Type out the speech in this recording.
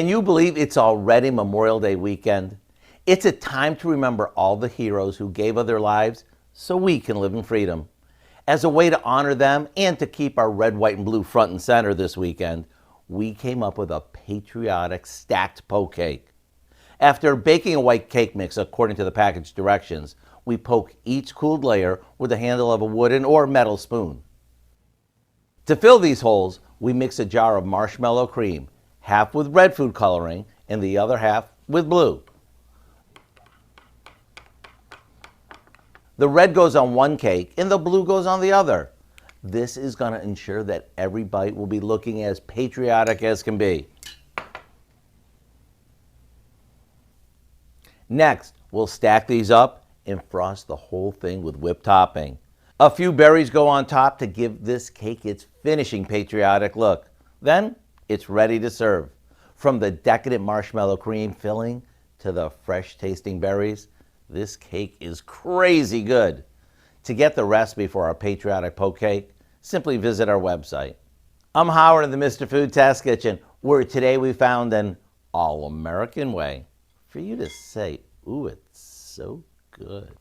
Can you believe it's already Memorial Day weekend? It's a time to remember all the heroes who gave of their lives so we can live in freedom. As a way to honor them and to keep our red, white, and blue front and center this weekend, we came up with a patriotic stacked poke cake. After baking a white cake mix according to the package directions, we poke each cooled layer with the handle of a wooden or metal spoon. To fill these holes, we mix a jar of marshmallow cream, half with red food coloring and the other half with blue. The red goes on one cake and the blue goes on the other. This is going to ensure that every bite will be looking as patriotic as can be. Next, we'll stack these up and frost the whole thing with whipped topping. A few berries go on top to give this cake its finishing patriotic look. Then, it's ready to serve. From the decadent marshmallow cream filling to the fresh tasting berries, this cake is crazy good. To get the recipe for our patriotic poke cake, simply visit our website. I'm Howard in the Mr. Food Test Kitchen, where today we found an all-American way for you to say, ooh, it's so good.